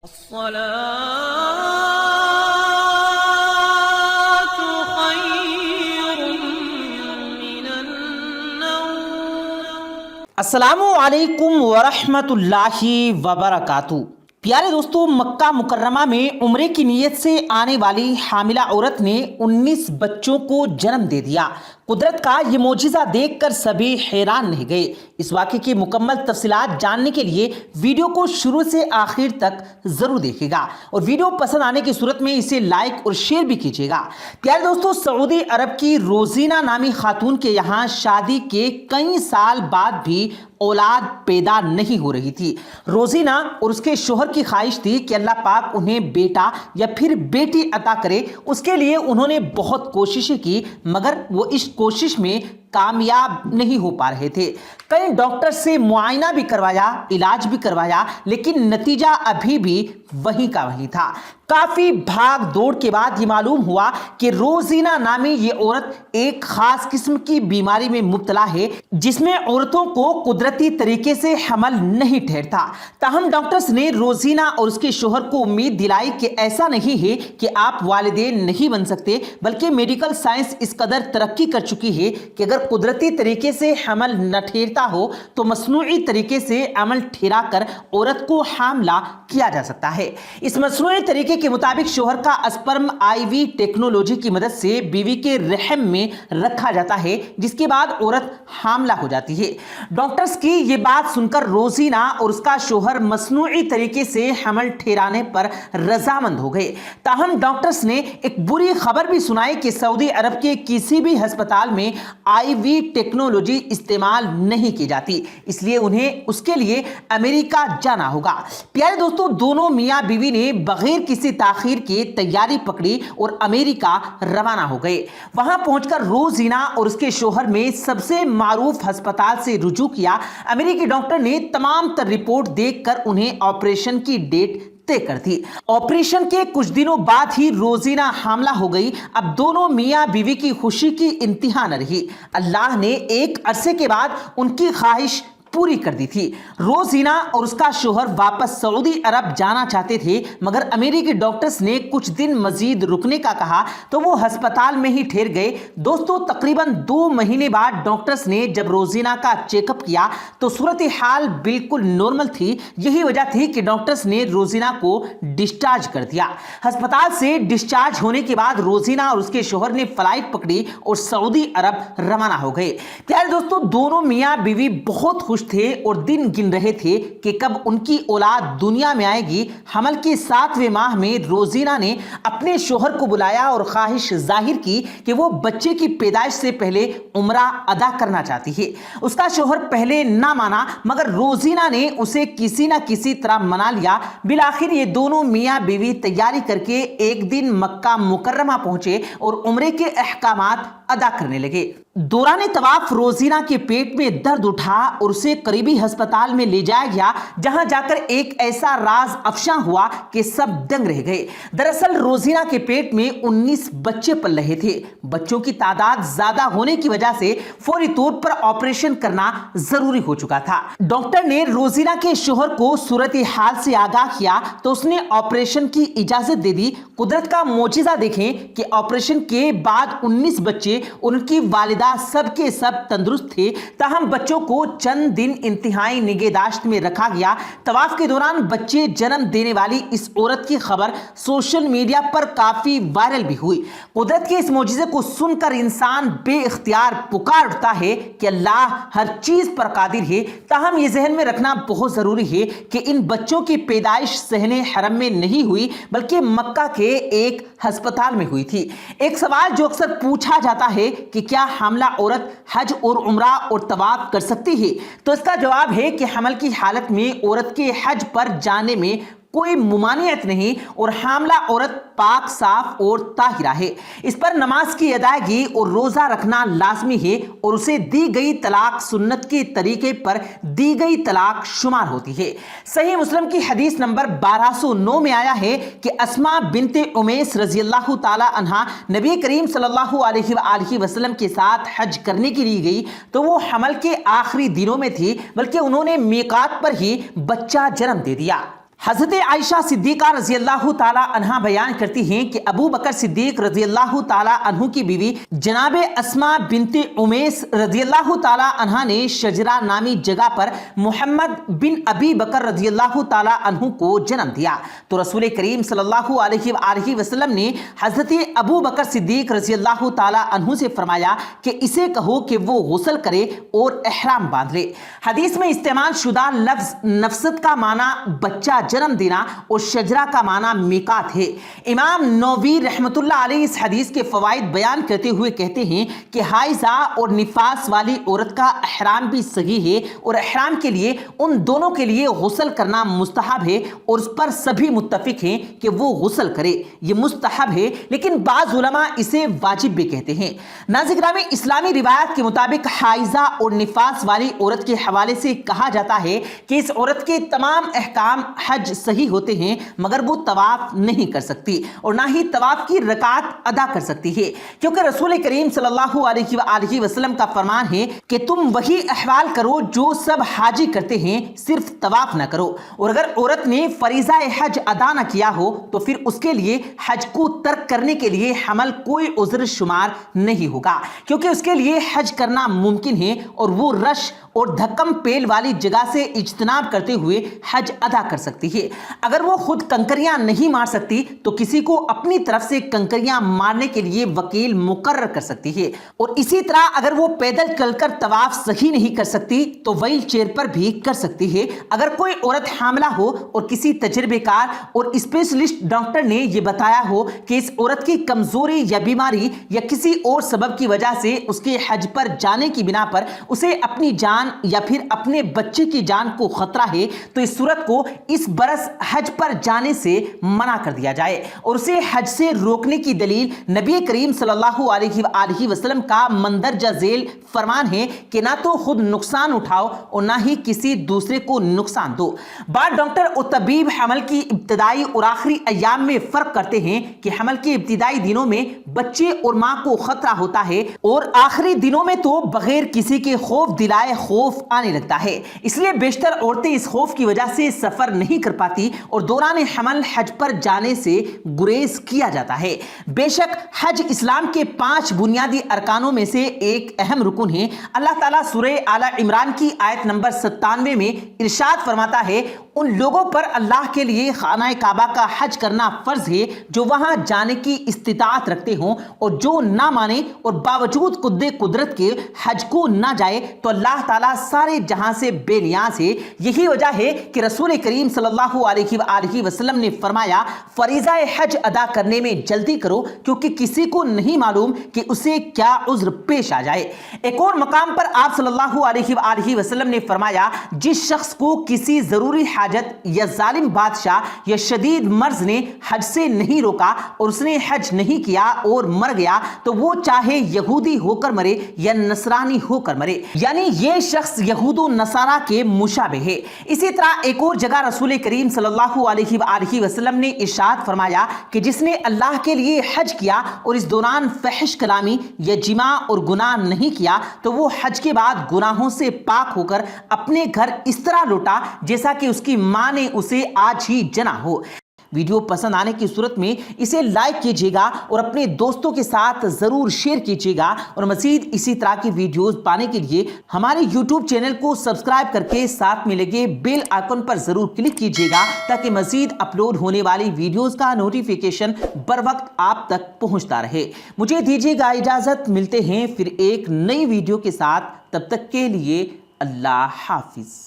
الصلاة خير من النوم۔ السلام علیکم ورحمۃ اللہ وبرکاتہ۔ پیارے دوستو، مکہ مکرمہ میں عمرے کی نیت سے آنے والی حاملہ عورت نے 19 بچوں کو جنم دے دیا۔ قدرت کا یہ معجزہ دیکھ کر سبھی حیران رہ گئے۔ اس واقعے کی مکمل تفصیلات جاننے کے لیے ویڈیو کو شروع سے آخر تک ضرور دیکھے گا، اور ویڈیو پسند آنے کی صورت میں اسے لائک اور شیئر بھی کیجیے گا۔ پیارے دوستو، سعودی عرب کی روزینہ نامی خاتون کے یہاں شادی کے کئی سال بعد بھی اولاد پیدا نہیں ہو رہی تھی۔ روزینہ اور اس کے شوہر کی خواہش تھی کہ اللہ پاک انہیں بیٹا یا پھر بیٹی عطا کرے۔ اس کے لیے انہوں نے بہت کوششیں کی، مگر وہ اس کوشش میں کامیاب نہیں ہو پا رہے تھے۔ کئی ڈاکٹر سے معائنہ بھی کروایا، علاج بھی کروایا، لیکن نتیجہ ابھی بھی وہی کا وہی تھا۔ کافی بھاگ دوڑ کے بعد یہ معلوم ہوا کہ روزینہ نامی یہ عورت ایک خاص قسم کی بیماری میں مبتلا ہے، جس میں عورتوں کو قدرتی طریقے سے حمل نہیں ٹھہرتا۔ تاہم ڈاکٹرز نے روزینہ اور اس کے شوہر کو امید دلائی کہ ایسا نہیں ہے کہ آپ والدین نہیں بن سکتے، بلکہ میڈیکل سائنس اس قدر ترقی کر چکی ہے کہ اگر قدرتی طریقے سے حمل نہ ٹھہرتا ہو تو مصنوعی طریقے سے عمل ٹھہرا کر عورت کو حاملہ کیا جا سکتا ہے۔ اس مصنوعی طریقے کے مطابق شوہر کا اسپرم IV ٹیکنالوجی کی مدد سے بیوی کے رحم میں رکھا جاتا ہے، جس کے بعد عورت حاملہ ہو جاتی ہے۔ ڈاکٹرز کی یہ بات سن کر روزینہ اور اس کا شوہر مصنوعی طریقے سے حمل ٹھہرانے پر رضامند ہو گئے۔ تاہم ڈاکٹرز نے ایک بری خبر بھی سنائی کہ سعودی عرب کے کسی بھی ہسپتال میں IV ٹیکنالوجی استعمال نہیں کی جاتی، اس لیے انہیں اس کے لیے امریکہ جانا ہوگا۔ پیارے دوستو، دونوں میاں بیوی نے بغیر کسی تاخیر کے تیاری پکڑی اور امریکہ روانہ ہو گئے۔ وہاں پہنچ کر روزینہ اور اس کے شوہر میں سب سے معروف ہسپتال سے رجوع کیا۔ امریکی ڈاکٹر نے تمام تر رپورٹ دیکھ کر انہیں آپریشن کی ڈیٹ طے کر دی۔ آپریشن کے کچھ دنوں بعد ہی روزینہ حاملہ ہو گئی۔ اب دونوں میاں بیوی کی خوشی کی انتہا نہ رہی۔ اللہ نے ایک عرصے کے بعد ان کی خواہش پوری کر دی تھی۔ روزینہ اور اس کا شوہر واپس سعودی عرب جانا چاہتے تھے، مگر امریکی ڈاکٹرز نے کچھ دن مزید رکنے کا کہا تو وہ ہسپتال میں ہی ٹھہر گئے۔ دوستو، تقریباً 2 مہینے بعد ڈاکٹرز نے جب روزینہ کا چیک اپ کیا تو صورتحال بالکل نارمل تھی۔ یہی وجہ تھی کہ ڈاکٹرز نے روزینہ کو ڈسچارج کر دیا۔ ہسپتال سے ڈسچارج ہونے کے بعد روزینہ اور اس کے شوہر نے فلائٹ پکڑی اور سعودی عرب روانہ ہو گئے۔ پیارے دوستو، دونوں میاں بیوی بہت خوش تھے اور دن گن رہے تھے کہ کب ان کی اولاد دنیا میں آئے گی۔ حمل کے 7ویں ماہ میں روزینہ نے اپنے شوہر کو بلایا اور خواہش ظاہر کی کہ وہ بچے کی پیدائش سے پہلے عمرہ ادا کرنا چاہتی ہے۔ اس کا شوہر پہلے نہ مانا، مگر روزینہ نے اسے کسی نہ کسی طرح منا لیا۔ بالآخر یہ دونوں میاں بیوی تیاری کر کے ایک دن مکہ مکرمہ پہنچے اور عمرے کے احکامات ادا کرنے لگے۔ دوران طواف روزینہ کے پیٹ میں درد اٹھا اور اسے قریبی ہسپتال میں لے جایا گیا، جہاں جا کر ایک ایسا راز افشاں ہوا کہ سب دنگ رہ گئے۔ دراصل روزینہ کے پیٹ میں 19 بچے پل رہے تھے۔ بچوں کی تعداد زیادہ ہونے کی وجہ سے فوری طور پر آپریشن کرنا ضروری ہو چکا تھا۔ ڈاکٹر نے روزینہ کے شوہر کو صورتحال سے آگاہ کیا تو اس نے آپریشن کی اجازت دے دی۔ قدرت کا معجزہ دیکھیں کہ آپریشن کے بعد 19 بچے اور ان کی والدہ سب کے سب تندرست تھے۔ تاہم بچوں کو چند دن انتہائی نگہداشت میں رکھا گیا۔ طواف کے دوران بچے جنم دینے والی اس عورت کی خبر سوشل میڈیا پر کافی وائرل بھی ہوئی۔ قدرت کے اس معجزے کو سن کر انسان بے اختیار پکار اٹھتا ہے کہ اللہ ہر چیز پر قادر ہے۔ تاہم یہ ذہن میں رکھنا بہت ضروری ہے کہ ان بچوں کی پیدائش صحن حرم میں نہیں ہوئی، بلکہ مکہ کے ایک ہسپتال میں ہوئی تھی۔ ایک سوال جو اکثر پوچھا جاتا ہے کہ کیا حاملہ عورت حج اور عمرہ اور طواف کر سکتی ہے؟ تو اس کا جواب ہے کہ حمل کی حالت میں عورت کے حج پر جانے میں کوئی ممانعت نہیں، اور حاملہ عورت پاک، صاف اور طاہرہ ہے۔ اس پر نماز کی ادائیگی اور روزہ رکھنا لازمی ہے، اور اسے دی گئی طلاق سنت کے طریقے پر دی گئی طلاق شمار ہوتی ہے۔ صحیح مسلم کی حدیث نمبر 1209 میں آیا ہے کہ اسماء بنت امیس رضی اللہ تعالی عنہا نبی کریم صلی اللہ علیہ وآلہ وسلم کے ساتھ حج کرنے کے لیے گئی تو وہ حمل کے آخری دنوں میں تھی، بلکہ انہوں نے میقات پر ہی بچہ جنم دے دیا۔ حضرت عائشہ صدیقہ رضی اللہ تعالی عنہا بیان کرتی ہیں کہ ابو بکر صدیق رضی اللہ تعالی عنہ کی بیوی جناب اسماء بنت امیس رضی اللہ تعالی عنہا نے شجرہ نامی جگہ پر محمد بن ابی بکر رضی اللہ تعالی عنہ کو جنم دیا تو رسول کریم صلی اللہ علیہ وآلہ وسلم نے حضرت ابو بکر صدیق رضی اللہ تعالی عنہ سے فرمایا کہ اسے کہو کہ وہ غسل کرے اور احرام باندھ لے۔ حدیث میں استعمال شدہ لفظ نفست کا معنی بچہ جنم دینا اور شجرہ کا معنی میقات ہے۔ امام نووی رحمت اللہ علیہ اس حدیث کے فوائد بیان کرتے ہوئے کہتے ہیں کہ حائضہ اور نفاس والی عورت کا احرام بھی صحیح ہے اور احرام کے لیے ان دونوں کے لیے غسل کرنا مستحب ہے اور اس پر سبھی متفق ہیں کہ وہ غسل کرے۔ یہ مستحب ہے لیکن بعض علماء اسے واجب بھی کہتے ہیں۔ ناظرین گرامی، اسلامی روایات کے مطابق حائضہ اور نفاس والی عورت کے حوالے سے کہا جاتا ہے کہ اس عورت کے تمام احکام حج صحیح ہوتے ہیں مگر وہ طواف نہیں کر سکتی اور نہ ہی طواف کی رکعت ادا کر سکتی ہے، کیونکہ رسول کریم صلی اللہ علیہ وآلہ وسلم کا فرمان ہے کہ تم وہی احوال کرو جو سب حاجی کرتے ہیں، صرف طواف نہ کرو۔ اور اگر عورت نے فریضہ حج ادا نہ کیا ہو تو پھر اس کے لیے حج کو ترک کرنے کے لیے حمل کوئی عذر شمار نہیں ہوگا، کیونکہ اس کے لیے حج کرنا ممکن ہے اور وہ رش اور دھکم پیل والی جگہ سے اجتناب کرتے ہوئے حج ادا کر سکتی ہے۔ اگر وہ خود کنکریاں نہیں مار سکتی تو کسی کو اپنی طرف سے کنکریاں مارنے کے لیے وکیل مقرر کر سکتی ہے، اور اسی طرح اگر وہ پیدل چل کر طواف صحیح نہیں کر سکتی تو وہیل چیئر پر بھی کر سکتی ہے۔ اگر کوئی عورت حاملہ ہو اور کسی تجربے کار اور اسپیشلسٹ ڈاکٹر نے یہ بتایا ہو کہ اس عورت کی کمزوری یا بیماری یا کسی اور سبب کی وجہ سے اس کے حج پر جانے کی بنا پر اسے اپنی جان یا پھر اپنے بچے کی جان کو خطرہ ہے تو اس صورت کو اس برس حج پر جانے سے منع کر دیا جائے، اور اسے حج سے روکنے کی دلیل نبی کریم صلی اللہ علیہ وآلہ وسلم کا مندرجہ ذیل فرمان ہے کہ نہ تو خود نقصان اٹھاؤ اور نہ ہی کسی دوسرے کو نقصان دو۔ بعض ڈاکٹر اور طبیب حمل کی ابتدائی اور آخری ایام میں فرق کرتے ہیں کہ حمل کے ابتدائی دنوں میں بچے اور ماں کو خطرہ ہوتا ہے اور آخری دنوں میں تو بغیر کسی کے خوف دلائے خوف آنے لگتا ہے، اس لیے بیشتر عورتیں اس خوف کی وجہ سے سفر نہیں کر پاتی اور دوران حمل حج پر جانے سے گریز کیا جاتا ہے۔ بے شک حج اسلام کے 5 بنیادی ارکانوں میں سے ایک اہم رکن ہے۔ اللہ تعالیٰ سورہ آل عمران کی آیت نمبر 97 میں ارشاد فرماتا ہے، ان لوگوں پر اللہ کے لیے خانہ کعبہ کا حج کرنا فرض ہے جو وہاں جانے کی استطاعت رکھتے ہوں، اور جو نہ مانے اور باوجود قدرت کے حج کو نہ جائے تو اللہ تعالیٰ سارے جہاں سے بے نیاز ہے۔ یہی وجہ ہے کہ رسول کریم صلی اللہ علیہ وآلہ وسلم نے فرمایا، فریضہ حج ادا کرنے میں جلدی کرو کیونکہ کسی کو نہیں معلوم کہ اسے کیا عذر پیش آ جائے۔ ایک اور مقام پر آپ صلی اللہ علیہ وآلہ وسلم نے فرمایا، جس شخص کو کسی ضروری حاجت یا ظالم بادشاہ یا شدید مرض نے حج سے نہیں روکا اور اس نے حج نہیں کیا اور مر گیا تو وہ چاہے یہودی ہو کر مرے یا نصرانی ہو کر مرے، یعنی یہ شخص یہود و نصارہ کے مشابہ ہے۔ اسی طرح ایک اور جگہ رسول کریم صلی اللہ علیہ وآلہ وسلم نے ارشاد فرمایا کہ جس نے اللہ کے لیے حج کیا اور اس دوران فحش کلامی یا جماع اور گناہ نہیں کیا تو وہ حج کے بعد گناہوں سے پاک ہو کر اپنے گھر اس طرح لوٹا جیسا کہ اس کی ماں نے اسے آج ہی جنا ہو۔ ویڈیو پسند آنے کی صورت میں اسے لائک کیجیے گا اور اپنے دوستوں کے ساتھ ضرور شیئر کیجیے گا، اور مزید اسی طرح کی ویڈیوز پانے کے لیے ہمارے یوٹیوب چینل کو سبسکرائب کر کے ساتھ میں لگے بیل آئیکن پر ضرور کلک کیجیے گا تاکہ مزید اپلوڈ ہونے والی ویڈیوز کا نوٹیفیکیشن بر وقت آپ تک پہنچتا رہے۔ مجھے دیجیے گا اجازت، ملتے ہیں پھر ایک نئی ویڈیو کے ساتھ، تب تک کے لیے اللہ حافظ۔